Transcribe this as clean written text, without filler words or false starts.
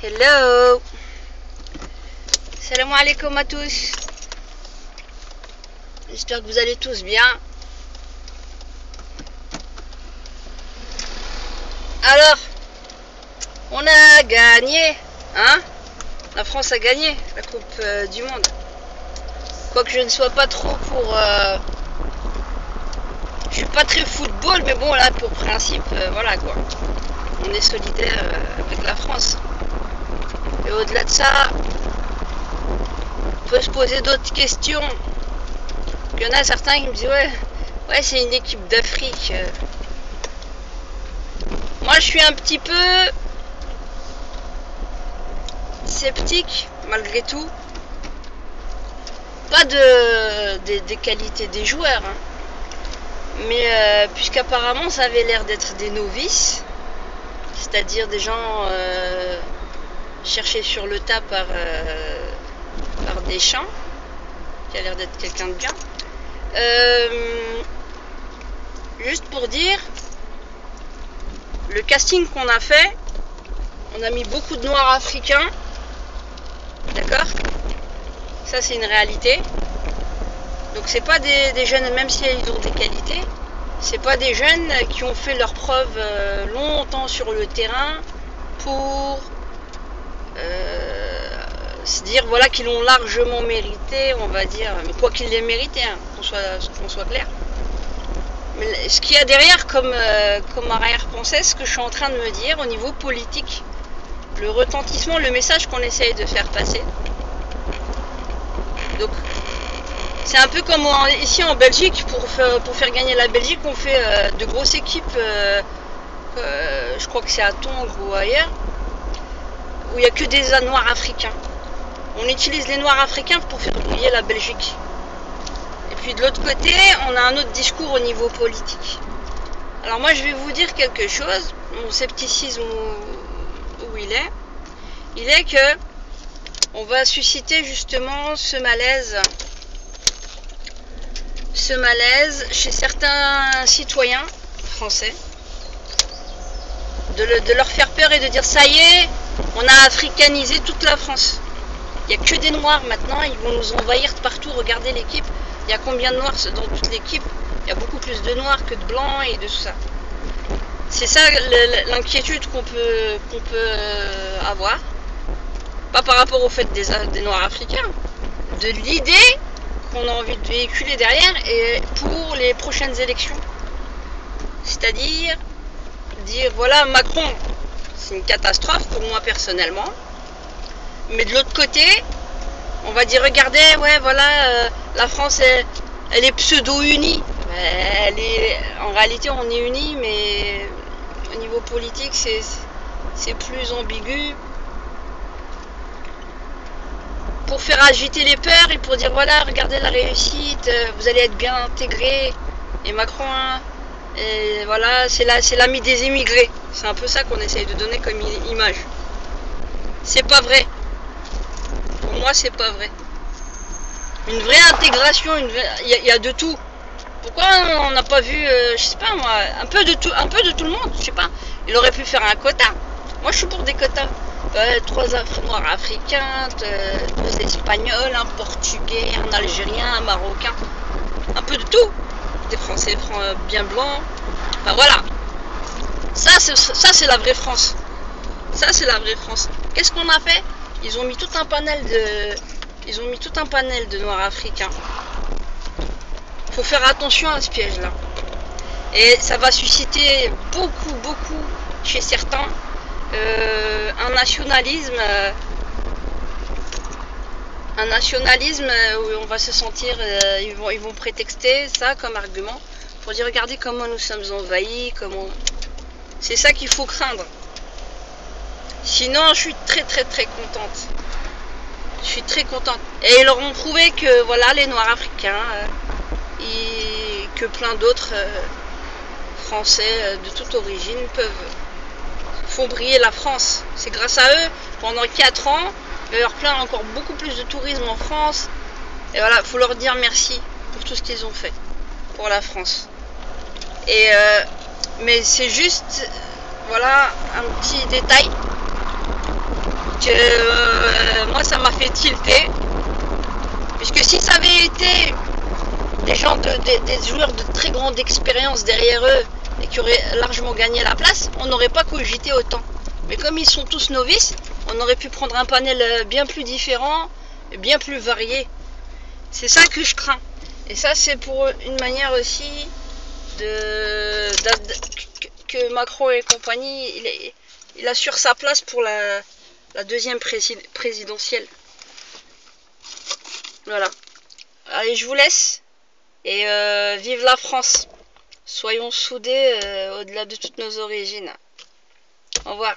Hello. Salam alaikum à tous. J'espère que vous allez tous bien. Alors, on a gagné, hein? La France a gagné la Coupe du Monde. Quoique je ne sois pas trop pour... je suis pas très football, mais bon, là, pour principe, voilà quoi. On est solidaire avec la France. Et au-delà de ça, on peut se poser d'autres questions. Il y en a certains qui me disent ouais c'est une équipe d'Afrique. Moi je suis un petit peu sceptique malgré tout. Pas des qualités des joueurs, hein. Mais puisqu'apparemment ça avait l'air d'être des novices, c'est-à-dire des gens cherchés sur le tas par Deschamps, qui a l'air d'être quelqu'un de bien. Juste pour dire, le casting qu'on a fait, on a mis beaucoup de noirs africains, d'accord? Ça c'est une réalité. Donc c'est pas des jeunes, même si ils ont des qualités, c'est pas des jeunes qui ont fait leurs preuves longtemps sur le terrain pour se dire voilà qu'ils l'ont largement mérité, on va dire, mais quoi qu'ils l'aient mérité, hein, qu'on soit clair. Mais ce qu'il y a derrière comme arrière-pensée, ce que je suis en train de me dire au niveau politique, le retentissement, le message qu'on essaye de faire passer. Donc c'est un peu comme ici en Belgique, pour faire gagner la Belgique, on fait de grosses équipes, je crois que c'est à Tongres ou ailleurs, où il n'y a que des noirs africains. On utilise les noirs africains pour faire briller la Belgique. Et puis de l'autre côté, on a un autre discours au niveau politique. Alors moi je vais vous dire quelque chose, mon scepticisme où il est que on va susciter justement ce malaise chez certains citoyens français, de leur faire peur et de dire ça y est, on a africanisé toute la France. Il n'y a que des noirs maintenant, ils vont nous envahir de partout. Regardez l'équipe, il y a combien de noirs dans toute l'équipe? Il y a beaucoup plus de noirs que de blancs et de tout ça. C'est ça l'inquiétude qu'on peut avoir. Pas par rapport au fait des noirs africains, de l'idée qu'on a envie de véhiculer derrière et pour les prochaines élections. C'est-à-dire dire voilà, Macron, c'est une catastrophe pour moi personnellement. Mais de l'autre côté, on va dire regardez, ouais voilà, la France elle est pseudo-unie. En réalité on est unis, mais au niveau politique c'est plus ambigu. Pour faire agiter les peurs et pour dire voilà, regardez la réussite, vous allez être bien intégrés. Et Macron, et voilà, c'est l'ami des immigrés. C'est un peu ça qu'on essaye de donner comme image. C'est pas vrai. Pour moi, c'est pas vrai. Une vraie intégration, il y a de tout. Pourquoi on n'a pas vu, je sais pas moi, un peu de tout le monde, je sais pas. Il aurait pu faire un quota. Moi, je suis pour des quotas. 3 noirs africains, 2 espagnols, un portugais, un algérien, un marocain. Un peu de tout. Des français bien blancs. Enfin voilà. Ça c'est la vraie France. Ça c'est la vraie France. Qu'est-ce qu'on a fait? Ils ont mis tout un panel de noirs africains. Faut faire attention à ce piège-là. Et ça va susciter beaucoup chez certains un nationalisme où on va se sentir, ils vont prétexter ça comme argument pour dire regardez comment nous sommes envahis, c'est ça qu'il faut craindre. Sinon je suis très contente. Je suis très contente. Et ils leur ont prouvé que voilà, les noirs africains et que plein d'autres français de toute origine font briller la France. C'est grâce à eux, pendant 4 ans, il va y avoir encore beaucoup plus de tourisme en France. Et voilà, il faut leur dire merci pour tout ce qu'ils ont fait pour la France. Mais c'est juste, voilà, un petit détail moi ça m'a fait tilter. Puisque si ça avait été des gens, des joueurs de très grande expérience derrière eux et qui auraient largement gagné la place, on n'aurait pas cogité autant. Mais comme ils sont tous novices, on aurait pu prendre un panel bien plus différent et bien plus varié. C'est ça que je crains. Et ça, c'est pour une manière aussi que Macron et compagnie, il assure sa place pour la deuxième présidentielle. Voilà. Allez, je vous laisse. Et vive la France. Soyons soudés au-delà de toutes nos origines. Au revoir.